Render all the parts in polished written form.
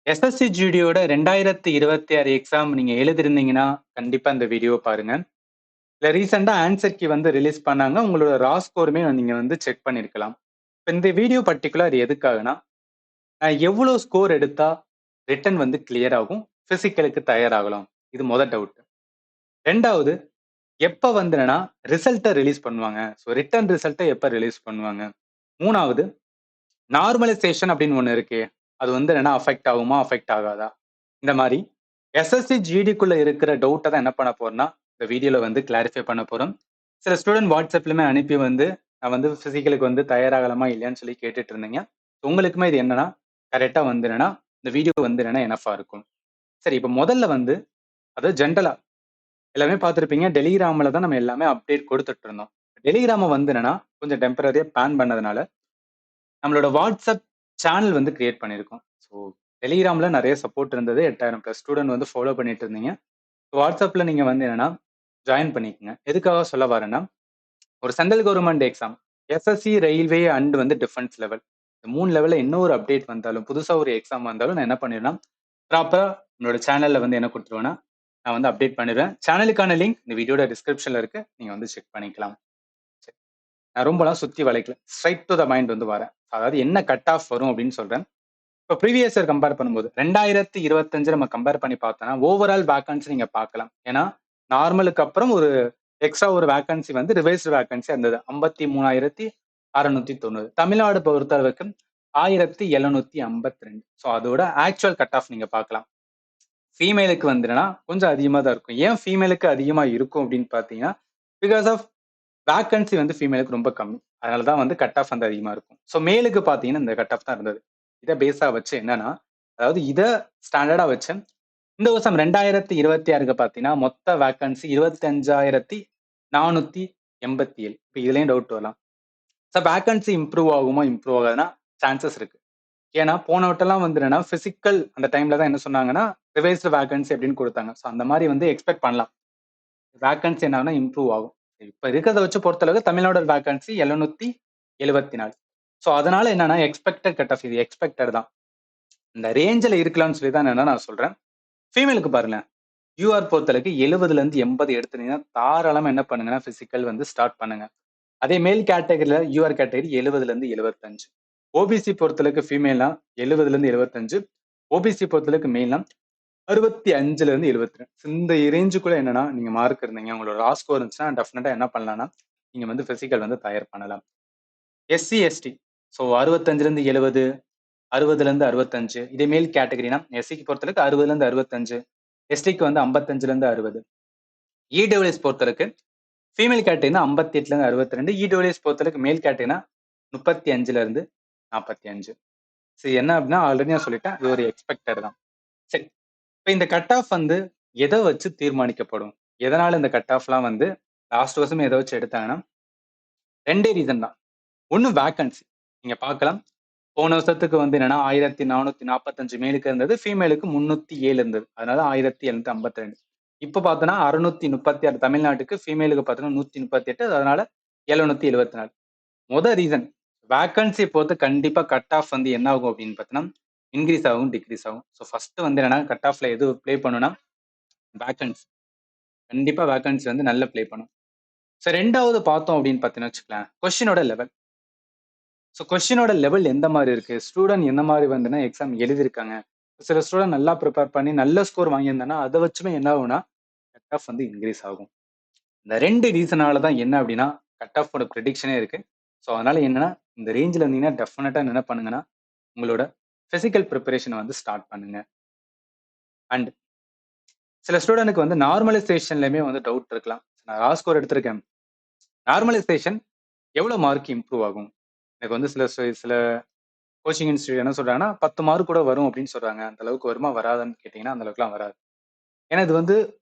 SSC ஜிடியோட 2026 exam நீங்க எழுதிருந்தீங்கன்னா, கண்டிப்பா இந்த வீடியோ பாருங்க. இல்ல ரீசென்ட்டா ஆன்சர் கீ வந்து ரிலீஸ் பண்ணாங்க. உங்களோட ரா ஸ்கோருமே நீங்க வந்து செக் பண்ணியிருக்கலாம். இப்ப இந்த வீடியோ பர்ட்டிகுலர் எதுக்காகன்னா, எவ்வளோ ஸ்கோர் எடுத்தா ரிட்டன் வந்து கிளியர் ஆகும்? பிசிக்கலுக்கு தயாராகலாம். இது டவுட். 2வது எப்ப வந்துனா ரிசல்ட்ட ரிலீஸ் பண்ணுவாங்க? ஸோ ரிட்டன் ரிசல்ட்ட எப்ப ரிலீஸ் பண்ணுவாங்க? 3வது நார்மலைசேஷன் அப்படின்னு ஒண்ணு இருக்கு. அது வந்து என்னன்னா அஃபெக்ட் ஆகுமா? அஃபெக்ட் ஆகாதா? இந்த மாரி எஸ்எஸ்சி ஜிடிக்குள்ள இருக்கிற டவுட்ட தான் என்ன பண்ண போறோம்னா, இந்த வீடியோல வந்து கிளாரிஃபை பண்ண போறோம். சில ஸ்டூடண்ட் வாட்ஸ்அப்லயுமே அனுப்பி வந்து, நான் வந்து பிசிக்கலுக்கு வந்து தயாராகலாமா இல்லையான்னு சொல்லி கேட்டுட்டு இருந்தீங்க. உங்களுக்குமே இது என்னன்னா, கரெக்ட்டா வந்து என்னன்னா, இந்த வீடியோ வந்து என்னன்னா எனஃப்பா இருக்கும். சரி இப்ப முதல்ல வந்து அதாவது ஜென்ரலா எல்லாமே பார்த்திருப்பீங்க. டெலிகிராம்ல தான் நம்ம எல்லாமே அப்டேட் குடுத்துட்டு இருந்தோம். டெலிகிராம வந்து என்னன்னா, கொஞ்சம் டெம்பரரியா பேன் பண்ணதுனால, நம்மளோட வாட்ஸ்அப் சேனல் வந்து கிரியேட் பண்ணியிருக்கோம். ஸோ டெலிகிராம்ல நெறைய சப்போர்ட் இருந்தது. 8000 பிளஸ் ஸ்டூடண்ட் வந்து ஃபாலோ பண்ணிட்டு இருந்தீங்க. வாட்ஸ்அப்ல நீங்க வந்து என்னன்னா, ஜாயின் பண்ணிக்கங்க. எதுக்காக சொல்ல வரேன்னா, ஒரு central government exam, SSC, railway and வந்து டிஃபென்ஸ் லெவல். இந்த 3 லெவல்ல என்ன ஒரு அப்டேட் வந்தாலும், புதுசா ஒரு எக்ஸாம் வந்தாலும் நான் என்ன பண்ணிருவேன்னா, ப்ராப்பரா என்னோட சேனல்ல வந்து என்ன குடுத்துருவேன்னா, நான் வந்து அப்டேட் பண்ணிருவேன். சேனலுக்கான லிங்க் இந்த வீடியோட டிஸ்கிரிப்ஷன்ல இருக்கு. நீங்க வந்து செக் பண்ணிக்கலாம். சரி. நான் ரொம்பலாம் சுத்தி வளைக்கல. ஸ்ட்ரைட் டூ த பாயிண்ட் வந்து வரேன். அதாவது என்ன கட் ஆஃப் வரும் அப்படின்னு சொல்றேன். இப்ப ப்ரீவியஸ் இயர் கம்பேர் பண்ணும்போது 2025 நம்ம கம்பேர் பண்ணி பார்த்தோம்னா, ஓவரால் வேக்கன்சி நீங்க பார்க்கலாம். ஏன்னா, நார்மலுக்கு அப்புறம் ஒரு எக்ஸ்ட்ரா ஒரு வேக்கன்சி வந்து ரிவைஸ்டு வேக்கன்சி இருந்தது. 53,690. தமிழ்நாடு பொறுத்தளவுக்கு 1,752. ஸோ அதோட ஆக்சுவல் கட் ஆஃப் நீங்க பார்க்கலாம். ஃபீமேலுக்கு வந்துனா கொஞ்சம் அதிகமா தான் இருக்கும். ஏன் ஃபீமேலுக்கு அதிகமா இருக்கும் அப்படின்னு பார்த்தீங்கன்னா, பிகாஸ் ஆஃப் வேக்கன்சி வந்து ஃபீமேலுக்கு ரொம்ப கம்மி. அதனால தான் வந்து கட் ஆஃப் வந்து அதிகமா இருக்கும். ஸோ மேலுக்கு பார்த்தீங்கன்னா, இந்த கட் ஆஃப் தான் இருந்தது. இத பேஸா வச்சு என்னன்னா, அதாவது இத ஸ்டாண்டர்டா வச்சு, இந்த வருஷம் 2026க்கு பார்த்தீங்கன்னா, மொத்த வேக்கன்சி 25,487. இப்ப இதுலயும் டவுட் வரலாம். சார் வேக்கன்சி இம்ப்ரூவ் ஆகுமா? இம்ப்ரூவ் ஆகாதுன்னா சான்சஸ் இருக்கு. ஏன்னா, போன வட்டம்லாம் வந்து என்னன்னா, பிசிக்கல் அந்த டைம்ல தான் என்ன சொன்னாங்கன்னா, ரிவைஸ்டு வேக்கன்சி அப்படின்னு குடுத்தாங்க. ஸோ அந்த மாரி வந்து எக்ஸ்பெக்ட் பண்ணலாம். வேக்கன்சி என்ன ஆகும்னா இம்ப்ரூவ் ஆகும். இப்ப இருக்கிறத வச்சு பொறுத்தளவுக்கு தமிழ்நாடோட வேக்கன்சி 774. ஸோ அதனால என்னன்னா எக்ஸ்பெக்டட் கட் ஆஃப் இது எக்ஸ்பெக்டட் தான். இந்த ரேஞ்சில இருக்கலாம்னு சொல்லி தான் என்னன்னா நான் சொல்றேன். ஃபீமேலுக்கு பாருங்களேன். யூஆர் பொறுத்தளவுக்கு 70ல இருந்து 80 எடுத்தீங்கன்னா, தாராளமா என்ன பண்ணுங்கன்னா, பிசிக்கல் வந்து ஸ்டார்ட் பண்ணுங்க. அதே மேல் கேட்டகரில யூஆர் கேட்டகரி 70ல இருந்து 75. ஓபிசி பொறுத்தளவுக்கு ஃபீமேல்னா 70ல இருந்து 75. ஓபிசி பொறுத்தளவுக்கு மெயில்னா 65ல இருந்து 72. இந்த ரேஞ்சுக்குள்ள என்னன்னா, நீங்க மார்க் இருந்தீங்க. உங்களோட ரா ஸ்கோர் இருந்துச்சுன்னா, டெஃபினட்டா என்ன பண்ணலாம்னா, நீங்க வந்து பிசிக்கல் வந்து தயார் பண்ணலாம். SC, ST. ஸோ 65ல இருந்து 70, 60ல இருந்து 65. இதே மேல் கேட்டகரினா, எஸ்சிக்கு பொறுத்தளவுக்கு 60ல இருந்து 65. எஸ்டிக்கு வந்து 55ல இருந்து 60. இடபிள்யூஎஸ் பொறுத்தளவுக்கு ஃபீமேல் கேட்டகரினா 58ல இருந்து 62. இடபிள்யூஎஸ் பொறுத்தளவுக்கு மேல் கேட்டகரினா 35ல இருந்து 45. சரி என்ன அப்படின்னா, ஆல்ரெடி நான் சொல்லிட்டேன். இது ஒரு எக்ஸ்பெக்டட் தான். சரி. இப்ப இந்த கட் ஆஃப் வந்து எத வச்சு தீர்மானிக்கப்படும்? எதனால இந்த கட் ஆஃப்லாம் வந்து லாஸ்ட் வருஷம் எத வச்சு எடுத்தாங்கன்னா, 2 ரீசன் தான். ஒண்ணு வேக்கன்சி. நீங்க பார்க்கலாம். போன வருஷத்துக்கு வந்து என்னன்னா 1445 மேலுக்கு இருந்தது. ஃபீமேலுக்கு 307 இருந்தது. அதனால 1752. இப்ப பார்த்தோம்னா 636 தமிழ்நாட்டுக்கு, ஃபீமேலுக்கு பார்த்தீங்கன்னா 138. அதனால 774. ரீசன் வேக்கன்சிய பொறுத்து கண்டிப்பா கட் ஆஃப் வந்து என்ன ஆகும் அப்படின்னு பார்த்தீங்கன்னா, இன்கிரீஸ் ஆகும், டிக்ரீஸ் ஆகும். ஸோ ஃபர்ஸ்ட் வந்து என்னன்னா கட் ஆஃப்ல எது ப்ளே பண்ணும்னா, வேக்கன்சி. கண்டிப்பா வேக்கன்சி வந்து நல்லா ப்ளே பண்ணும். ஸோ 2வது பார்த்தோம் அப்படின்னு பார்த்தீங்கன்னு வச்சுக்கோங்களேன், கொஸ்டினோட லெவல். ஸோ கொஸ்டினோட லெவல் எந்த மாரி இருக்கு? ஸ்டூடண்ட் எந்த மாரி வந்துன்னா எக்ஸாம் எழுதியிருக்காங்க? சில ஸ்டூடண்ட் நல்லா ப்ரிப்பேர் பண்ணி நல்ல ஸ்கோர் வாங்கியிருந்தாங்கன்னா, அத வச்சுமே என்ன ஆகும்னா, கட் ஆஃப் வந்து இன்கிரீஸ் ஆகும். இந்த 2 ரீசனால தான் என்ன அப்படின்னா, கட் ஆஃபோட ப்ரிடிக்ஷனே இருக்கு. ஸோ அதனால என்னன்னா, இந்த ரேஞ்சில இருந்தீங்கன்னா டெஃபினட்டா என்ன பண்ணுங்கன்னா, உங்களோட பிசிக்கல் பிரிப்பரேஷன வந்து ஸ்டார்ட் பண்ணுங்க. அண்ட் சில ஸ்டூடண்ட்க்கு வந்து நார்மலைசேஷன்லயுமே வந்து டவுட் இருக்கலாம். நான் ரா ஸ்கோர் எடுத்திருக்கேன். நார்மலைசேஷன் எவ்வளோ மார்க் இம்ப்ரூவ் ஆகும்? எனக்கு வந்து சில கோச்சிங் இன்ஸ்டிடியூட் என்ன சொல்றாங்கன்னா, 10 மார்க் கூட வரும் அப்படின்னு சொல்றாங்க. அந்த அளவுக்கு வருமா? வராதான்னு கேட்டீங்கன்னா, அந்த அளவுக்குலாம் வராது. ஏன்னா இது வந்து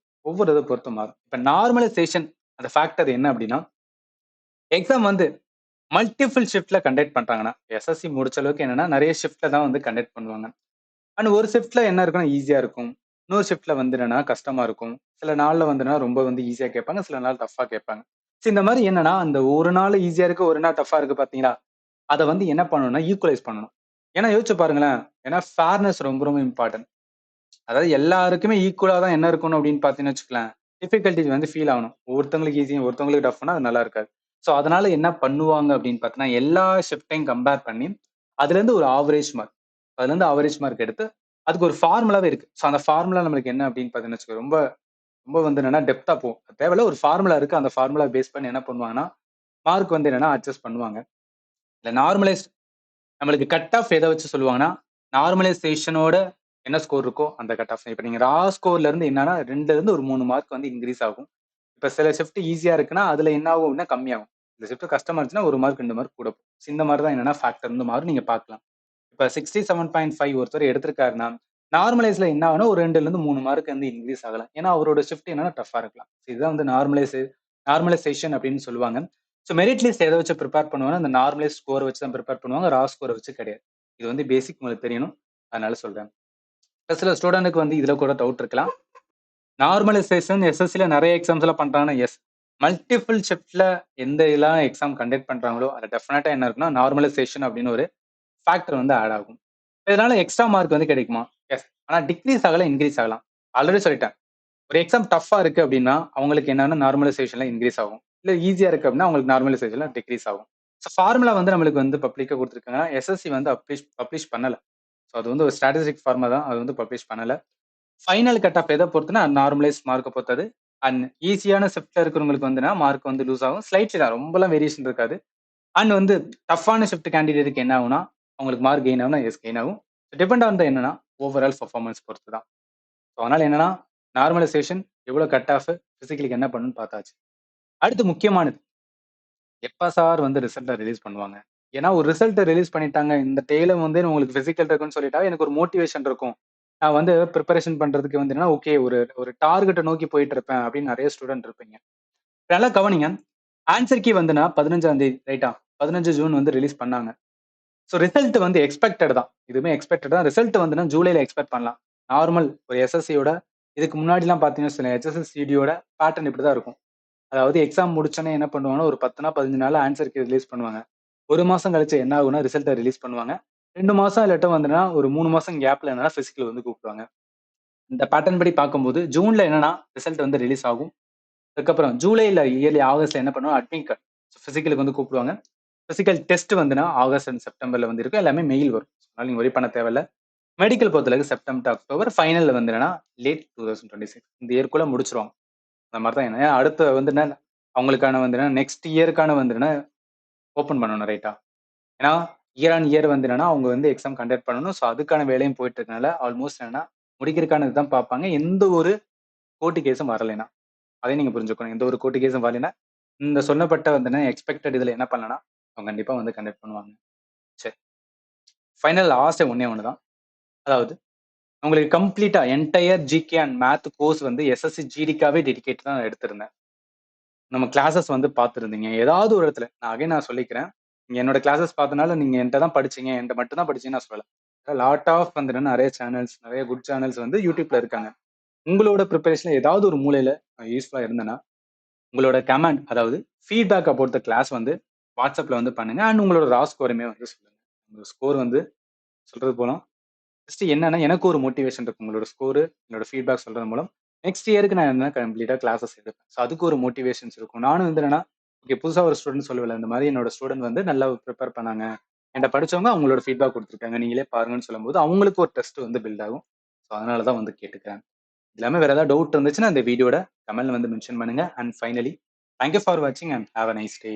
ஒவ்வொரு இத பொறுத்து மாறும். இப்ப நார்மலைசேஷன் அந்த ஃபேக்டர் என்ன அப்படின்னா, எக்ஸாம் வந்து மல்டிபிள் ஷிஃப்ட்ல கண்டக்ட் பண்றாங்கன்னா, எஸ்எஸ்சி முடிச்ச அளவுக்கு என்னன்னா, நெறைய ஷிஃப்ட்ல தான் வந்து கண்டக்ட் பண்ணுவாங்க. ஆனா ஒரு ஷிஃப்ட்ல என்ன இருக்கும்னா ஈஸியா இருக்கும். இன்னொரு ஷிஃப்ட்ல வந்து என்னன்னா கஷ்டமா இருக்கும். சில நாள்ல வந்துனா ரொம்ப வந்து ஈஸியா கேட்பாங்க. சில நாள் டஃப்பா கேட்பாங்க. இந்த மாரி என்னன்னா, அந்த ஒரு நாள் ஈஸியா இருக்கு, ஒரு நாள் டஃப்பா இருக்கு பார்த்தீங்களா? அத வந்து என்ன பண்ணணும்னா ஈக்குவலைஸ் பண்ணணும். ஏன்னா யோசிச்சு பாருங்களேன், ஏன்னா ஃபேர்னஸ் ரொம்ப ரொம்ப இம்பார்ட்டன்ட். அதாவது எல்லாருக்குமே ஈக்குவலா தான் என்ன இருக்கணும் அப்படின்னு பார்த்தீங்கன்னு வச்சுக்கலாம், டிஃபிகல்டிஸ் வந்து ஃபீல் ஆகணும். ஒருத்தவங்களுக்கு ஈஸி, ஒருத்தவங்களுக்கு டஃப்னா அது நல்லா இருக்காது. ஸோ அதனால என்ன பண்ணுவாங்க அப்படின்னு பார்த்தீங்கன்னா, எல்லா ஷிஃப்ட்டையும் கம்பேர் பண்ணி, அதுலேருந்து ஒரு ஆவரேஜ் மார்க், அதுலேருந்து ஆவரேஜ் மார்க் எடுத்து, அதுக்கு ஒரு ஃபார்முலாவே இருக்கு. ஸோ அந்த ஃபார்முலா நம்மளுக்கு என்ன அப்படின்னு பார்த்தீங்கன்னு வச்சுக்கோங்க, ரொம்ப ரொம்ப வந்து என்னன்னா டெப்த்தா போகும். தேவையில்ல, ஒரு ஃபார்முலா இருக்கு. அந்த ஃபார்முலா பேஸ் பண்ணி என்ன பண்ணுவாங்கன்னா, மார்க் வந்து என்னன்னா அட்ஜஸ்ட் பண்ணுவாங்க. இல்ல நார்மலைஸ் நம்மளுக்கு கட் ஆஃப் எத வச்சு சொல்லுவாங்கன்னா, நார்மலைசேஷனோட என்ன ஸ்கோர் இருக்கோ அந்த கட் ஆஃப். இப்ப நீங்க ரா ஸ்கோர்ல இருந்து என்னன்னா 2ல இருந்து ஒரு 3 மார்க் வந்து இன்கிரீஸ் ஆகும். இப்ப சில ஷிஃப்ட் ஈஸியா இருக்குன்னா, அதுல என்ன ஆகும்னா கம்மியாகும். இந்த ஷிஃப்ட் கஷ்டமா இருந்துச்சுன்னா 1 மார்க் 2 மார்க் கூட போகும். இந்த மாரி தான் என்னன்னா ஃபேக்டர் இந்த மாரி நீங்க பார்க்கலாம். இப்ப 67.5 ஒருத்தர் எடுத்திருக்காருன்னா, நார்மலைஸ்ல என்ன ஆகும்னா ஒரு 2ல இருந்து 3 மார்க் வந்து இன்கிரீஸ் ஆகலாம். ஏன்னா அவரோட ஷிஃப்ட் என்னன்னா டஃப்பா இருக்கலாம். இதுதான் வந்து நார்மலைசேஷன் அப்படின்னு சொல்லுவாங்க. ஸோ மெரிட் லிஸ்ட் எத வச்சு பிரிப்பேர் பண்ணுவாங்கன்னா, அந்த நார்மலைஸ் ஸ்கோர் வச்சு தான் பிரிப்பேர் பண்ணுவாங்க. ரா ஸ்கோர வச்சு கிடையாது. இது வந்து பேசிக் உங்களுக்கு தெரியணும். அதனால சொல்றேன். இப்ப சில ஸ்டூடண்ட்க்கு வந்து இதுல கூட டவுட் இருக்கலாம். நார்மலைசேஷன் எஸ்எஸ்சில நிறைய எக்ஸாம்ஸ் எல்லாம் பண்றாங்கன்னா, எஸ். மல்டிபிள் ஷிஃப்ட்ல எந்த இதெல்லாம் எக்ஸாம் கண்டக்ட் பண்றாங்களோ, அதுல டெஃபினட்டா என்ன இருக்குன்னா, நார்மலைசேஷன் அப்படின்னு ஒரு ஃபேக்டர் வந்து ஆட் ஆகும். இதனால எக்ஸ்ட்ரா மார்க் வந்து கிடைக்குமா? எஸ். ஆனா டிக்ரீஸ் ஆகலாம், இன்கிரீஸ் ஆகலாம். ஆல்ரெடி சொல்லிட்டேன். ஒரு எக்ஸாம் டஃப்பா இருக்கு அப்படின்னா, அவங்களுக்கு என்னன்னா நார்மலைசேஷன்ல இன்கிரீஸ் ஆகும். இல்ல ஈஸியா இருக்கு அப்படின்னா, அவங்களுக்கு நார்மலைசேஷன்ல டிக்ரீஸ் ஆகும். ஸோ ஃபார்முலா வந்து நம்மளுக்கு வந்து பப்ளிக்கா குடுத்துருக்காங்க. எஸ்எஸ்சி வந்து பப்ளிஷ் பண்ணல. ஸோ அது வந்து ஒரு ஸ்ட்ராட்டஜிக் ஃபார்மா தான். அது வந்து பப்ளிஷ் பண்ணல. ஃபைனல் கட் ஆஃப் எத பொறுத்துனா, நார்மலைஸ் மார்க்க பொறுத்தது. அண்ட் ஈஸியான ஷிஃப்ட்ல இருக்கிறவங்களுக்கு வந்துனா, மார்க் வந்து லூஸ் ஆகும். ஸ்லைட்லி தான். ரொம்பலாம் வேரியேஷன் இருக்காது. அண்ட் வந்து டஃப்பான ஷிஃப்ட் கேண்டிடேட்க்கு என்ன ஆகும்னா, அவங்களுக்கு மார்க் கெயின் ஆகும்னா, எஸ் கெயின் ஆகும். டிபெண்ட் ஆன் த என்னன்னா, ஓவரால் பெர்ஃபார்மன்ஸ் பொறுத்து தான். ஸோ அதனால என்னன்னா, நார்மலைசேஷன் எவ்வளோ கட் ஆஃப், பிசிக்கலுக்கு என்ன பண்ணும்னு பார்த்தாச்சு. அடுத்து முக்கியமானது, எப்ப சார் வந்து ரிசல்ட்ட ரிலீஸ் பண்ணுவாங்க? ஏன்னா ஒரு ரிசல்ட்ட ரிலீஸ் பண்ணிட்டாங்க. இந்த டேல வந்து உங்களுக்கு பிசிக்கல் இருக்குன்னு சொல்லிட்டா, எனக்கு ஒரு மோட்டிவேஷன் இருக்கும். நான் வந்து பிரிப்பரேஷன் பண்றதுக்கு வந்து என்னன்னா, ஓகே ஒரு ஒரு டார்கெட்ட நோக்கி போயிட்டு இருப்பேன் அப்படின்னு நெறைய ஸ்டூடண்ட் இருப்பீங்க. நல்லா கவனிங்க. ஆன்ஸர் கீ வந்துனா 15ஆம் தேதி ரைட்டா? 15 ஜூன் வந்து ரிலீஸ் பண்ணாங்க. ஸோ ரிசல்ட் வந்து எக்ஸ்பெக்டட் தான். இதுவுமே எக்ஸ்பெக்டட் தான். ரிசல்ட் வந்துனா ஜூலைல எக்ஸ்பெக்ட் பண்ணலாம். நார்மல் ஒரு எஸ்எஸ்சியோட இதுக்கு முன்னாடிலாம் பார்த்தீங்கன்னா வச்சுக்கோங்களேன், HSSCD-யோட பேட்டர்ன் இப்படி தான் இருக்கும். அதாவது எக்ஸாம் முடிச்சோனே என்ன பண்ணுவாங்கன்னா, ஒரு 10 நாள் 15 நாள்ல ஆன்ஸர் கீ ரிலீஸ் பண்ணுவாங்க. 1 மாசம் கழிச்சு என்ன ஆகும்னா, ரிசல்ட்ட ரிலீஸ் பண்ணுவாங்க. 2 மாசம் இல்லாட்டா வந்துனா, ஒரு 3 மாசம் கேப்ல என்னன்னா பிசிக்கல் வந்து கூப்பிடுவாங்க. இந்த பேட்டர்ன் படி பார்க்கும்போது, ஜூன்ல என்னன்னா ரிசல்ட் வந்து ரிலீஸ் ஆகும். அதுக்கப்புறம் ஜூலைல இயர்லி ஆகஸ்ட்ல என்ன பண்ணுவோம், அட்மிட் கார்டு பிசிக்கலுக்கு வந்து கூப்பிடுவாங்க. பிசிக்கல் டெஸ்ட் வந்துனா ஆகஸ்ட் அண்ட் செப்டம்பர்ல வந்து இருக்கும். எல்லாமே மெயில் வரும். அதனால நீங்க வொரி பண்ண தேவையில்ல. மெடிக்கல் பொறுத்தளவுக்கு செப்டம்பர் டு அக்டோபர், ஃபைனல்ல வந்து என்னன்னா லேட் 2026 இந்த இயர்க்குள்ள முடிச்சுருவாங்க. அந்த மாரி தான். ஏன்னா அடுத்து வந்து என்ன அவங்களுக்கான வந்து என்னன்னா நெக்ஸ்ட் இயர்க்கான வந்து என்னன்னா ஓப்பன் பண்ணணும் ரைட்டா? ஏன்னா இயர் ஆன் இயர் வந்து என்னன்னா அவங்க வந்து எக்ஸாம் கண்டக்ட் பண்ணணும். ஸோ அதுக்கான வேலையும் போயிட்டு இருக்கனால ஆல்மோஸ்ட் என்னன்னா முடிக்கிறதுக்கான இதுதான் பார்ப்பாங்க. எந்த ஒரு கோர்ட் கேஸும் வரலைன்னா. அதையும் நீங்க புரிஞ்சுக்கணும். எந்த ஒரு கோர்ட் கேஸும் வரலைன்னா, இந்த சொன்னப்பட்ட வந்து எக்ஸ்பெக்டட் இதுல என்ன பண்ணலாம்னா, அவங்க கண்டிப்பா வந்து கண்டக்ட் பண்ணுவாங்க. சரி. ஃபைனல் லாஸ்ட் ஒண்ணே ஒண்ணு தான். அதாவது உங்களுக்கு கம்ப்ளீட்டா entire GK and math course வந்து எஸ்எஸ்சி ஜிடிக்காவே டெடிகேட் தான் எடுத்திருந்தேன். நம்ம கிளாஸஸ் வந்து பார்த்திருந்தீங்க. ஏதாவது ஒரு இடத்துல நான் சொல்லிக்கிறேன். நீங்க என்னோட கிளாஸஸ் பார்த்தனால நீங்க என்ட்ட தான் படிச்சீங்க. என்ட்ட மட்டும் தான் படிச்சீங்கன்னு நான் சொல்லல. லாட் ஆஃப் வந்து நெறைய சேனல்ஸ், நெறைய குட் சேனல்ஸ் வந்து YouTubeல இருக்காங்க. உங்களோட பிரிப்பரேஷன்ல ஏதாவது ஒரு மூலையில நான் யூஸ்ஃபுல்லா இருந்தேன்னா, உங்களோட கமெண்ட் அதாவது ஃபீட்பேக் அபௌட் த கிளாஸ் வந்து WhatsAppல வந்து பண்ணுங்க. அண்ட் உங்களோட ரா ஸ்கோரையுமே வந்து சொல்லுங்க. உங்க ஸ்கோர் வந்து சொல்றது போலாம். ஃபர்ஸ்ட் என்னன்னா, எனக்கு ஒரு மோட்டிவேஷன் இருக்கும். உங்களோட ஸ்கோரு, என்னோட ஃபீட்பேக் சொல்றது மூலம், நெக்ஸ்ட் இயருக்கு நான் என்ன கம்ப்ளீட்டா கிளாஸஸ் எடுப்பேன். ஸோ அதுக்கு ஒரு மோட்டிவேஷன்ஸ் இருக்கும். நானும் வந்து என்னன்னா, ஓகே புதுசா ஒரு ஸ்டூடண்ட் சொல்லவில்ல. இந்த மாரி என்னோட ஸ்டூடண்ட் வந்து நல்லா ப்ரிப்பேர் பண்ணாங்க. என்ட்ட படிச்சவங்க அவங்களோட ஃபீட்பேக் குடுத்துருக்காங்க. நீங்களே பாருங்கன்னு சொல்லும்போது, அவங்களுக்கு ஒரு ட்ரஸ்ட் வந்து பில்ட் ஆகும். ஸோ அதனால தான் வந்து கேட்டுக்கிறேன். இது இல்லாம வேற ஏதாவது டவுட் இருந்துச்சுன்னா, இந்த வீடியோட கமெண்ட்ல வந்து மென்ஷன் பண்ணுங்க. And finally, thank you for வாட்சிங் and have a nice day.